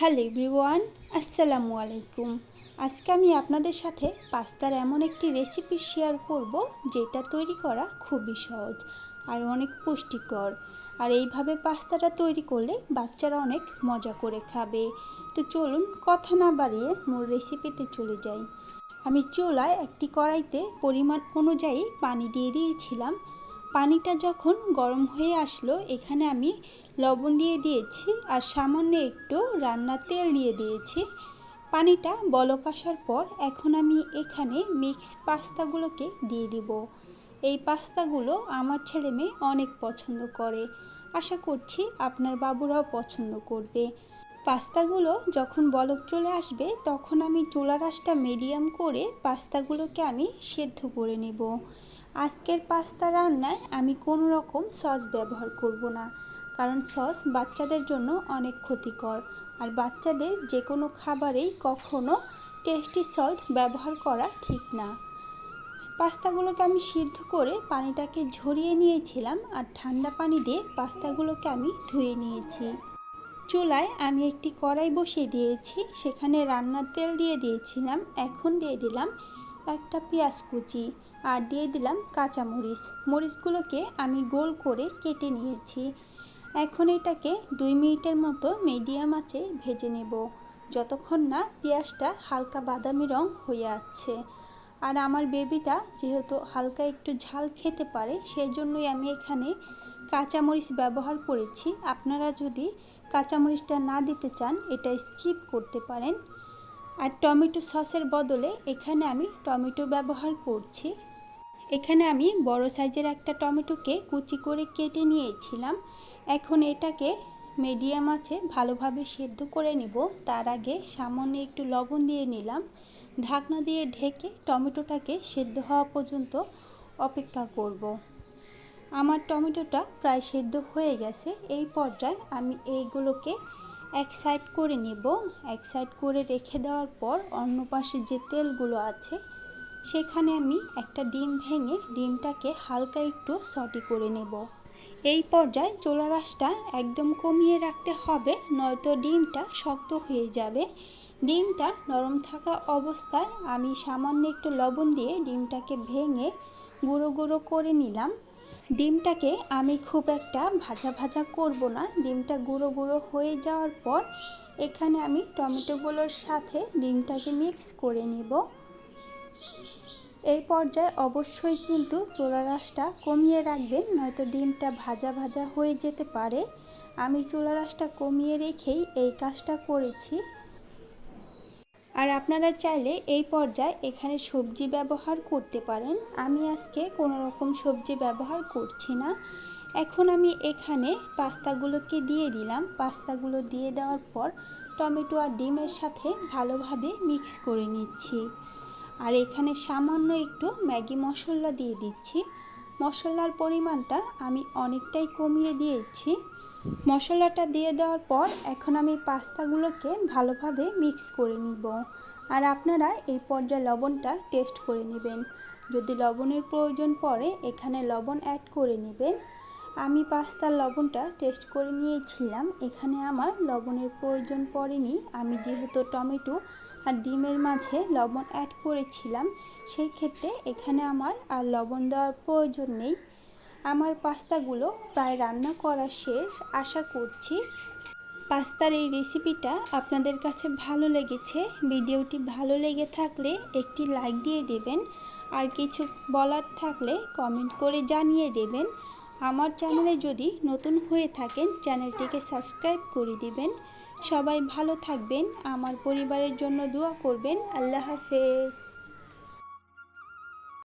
Hello everyone, আসসালামু আলাইকুম। আজকে আমি আপনাদের সাথে পাস্তার এমন একটি রেসিপি শেয়ার করব যেটা তৈরি করা খুবই সহজ আর অনেক পুষ্টিকর। আর এইভাবে পাস্তাটা তৈরি করলে বাচ্চারা অনেক মজা করে খাবে। তো চলুন কথা না বাড়িয়ে মূল রেসিপিতে চলে যাই। আমি চুলায় একটি কড়াইতে পরিমাণ অনুযায়ী পানি দিয়ে দিয়েছিলাম। পানিটা যখন গরম হয়ে আসলো, এখানে আমি লবণ দিয়ে দিয়েছি আর সামান্য একটু রান্নার তেল দিয়ে দিয়েছি। পানিটা বলক আসার পর এখন আমি এখানে মিক্স পাস্তাগুলোকে দিয়ে দিব। এই পাস্তাগুলো আমার ছেলে মেয়ে অনেক পছন্দ করে। আশা করছি আপনার বাবুরাও পছন্দ করবে। পাস্তাগুলো যখন বলক চলে আসবে তখন আমি চুলার আঁচটা মিডিয়াম করে পাস্তাগুলোকে আমি সেদ্ধ করে নেব। আজকের পাস্তা রান্নায় আমি কোনো রকম সস ব্যবহার করব না, কারণ সস বাচ্চাদের জন্য অনেক ক্ষতিকর। আর বাচ্চাদের যে কোনো খাবারেই কখনো টেস্টি সল্ট ব্যবহার করা ঠিক না। পাস্তাগুলোকে আমি সিদ্ধ করে পানিটাকে ঝরিয়ে নিয়েছিলাম আর ঠান্ডা পানি দিয়ে পাস্তাগুলোকে আমি ধুয়ে নিয়েছি। চুলায় আমি একটি কড়াই বসিয়ে দিয়েছি, সেখানে রান্নার তেল দিয়ে দিয়েছিলাম। এখন দিয়ে দিলাম একটা পেঁয়াজ কুচি আর দিয়ে দিলাম কাঁচামরিচ। মরিচগুলোকে আমি গোল করে কেটে নিয়েছি। এখন এটাকে 2 মিনিটের মতো মিডিয়াম আঁচে ভেজে নেব, যতক্ষণ না পেঁয়াজটা হালকা বাদামি রং হয়ে আসছে। আর আমার বেবিটা যেহেতু হালকা একটু ঝাল খেতে পারে, সেই জন্যই আমি এখানে কাঁচামরিচ ব্যবহার করেছি। আপনারা যদি কাঁচামরিচটা না দিতে চান এটা স্কিপ করতে পারেন। আর টমেটো সসের বদলে এখানে আমি টমেটো ব্যবহার করছি। এখানে আমি বড় সাইজের একটা টমেটোকে কুচি করে কেটে নিয়েছিলাম। এখন এটাকে মিডিয়াম আঁচে ভালোভাবে সেদ্ধ করে নেব। তার আগে সামান্য একটু লবণ দিয়ে নিলাম। ঢাকনা দিয়ে ঢেকে টমেটোটাকে সেদ্ধ হওয়া পর্যন্ত অপেক্ষা করব। আমার টমেটোটা প্রায় সেদ্ধ হয়ে গেছে। এই পর্যায়ে আমি এইগুলোকে এক সাইড করে নেব। এক সাইড করে রেখে দেওয়ার পর অন্য পাশে যে তেলগুলো আছে সেখানে আমি একটা ডিম ভেঙে ডিমটাকে হালকা একটু সটে করে নেব। এই পর্যায়ে চুলার আঁচটা একদম কমিয়ে রাখতে হবে, নয়তো ডিমটা শক্ত হয়ে যাবে। ডিমটা নরম থাকা অবস্থায় আমি সামান্য একটু লবণ দিয়ে ডিমটাকে ভেঙে গুঁড়ো গুঁড়ো করে নিলাম। ডিমটাকে আমি খুব একটা ভাজা ভাজা করব না। ডিমটা গুঁড়ো গুঁড়ো হয়ে যাওয়ার পর এখানে আমি টমেটোগুলোর সাথে ডিমটাকে মিক্স করে নিব। এই পর্যায়ে অবশ্যই কিন্তু চুলার আঁচটা কমিয়ে রাখবেন, নয়তো ডিমটা ভাজা ভাজা হয়ে যেতে পারে। আমি চুলার আঁচটা কমিয়ে রেখেই এই কাজটা করেছি। আর আপনারা চাইলে এই পর্যায়ে এখানে সবজি ব্যবহার করতে পারেন। আমি আজকে কোনো রকম সবজি ব্যবহার করছি না। এখন আমি এখানে পাস্তাগুলোকে দিয়ে দিলাম। পাস্তাগুলো দিয়ে দেওয়ার পর টমেটো আর ডিমের সাথে ভালোভাবে মিক্স করে নিচ্ছি। আর এখানে সামান্য একটু ম্যাগি মশলা দিয়ে দিচ্ছি। মশলার পরিমাণটা আমি অনেকটাই কমিয়ে দিয়েছি। মশলাটা দিয়ে দেওয়ার পর এখন আমি পাস্তাগুলোকে ভালোভাবে মিক্স করে নিব। আর আপনারা এই পর্যায়ে লবণটা টেস্ট করে নেবেন। যদি লবণের প্রয়োজন পড়ে এখানে লবণ অ্যাড করে নেবেন। আমি পাস্তার লবণটা টেস্ট করে নিয়েছিলাম, এখানে আমার লবণের প্রয়োজন পড়েনি। আমি যেহেতু টমেটো আর ডিমের মাঝে লবণ অ্যাড করেছিলাম, সেই ক্ষেত্রে এখানে আমার আর লবণ দেওয়ার প্রয়োজন নেই। আমার পাস্তাগুলো প্রায় রান্না করা শেষ। আশা করছি পাস্তার এই রেসিপিটা আপনাদের কাছে ভালো লেগেছে। ভিডিওটি ভালো লেগে থাকলে একটি লাইক দিয়ে দেবেন। আর কিছু বলার থাকলে কমেন্ট করে জানিয়ে দেবেন। আমার চ্যানেলে যদি নতুন হয়ে থাকেন চ্যানেলটিকে সাবস্ক্রাইব করে দিবেন। সবাই ভালো থাকবেন, আমার পরিবারের জন্য দোয়া করবেন। আল্লাহ হাফেজ।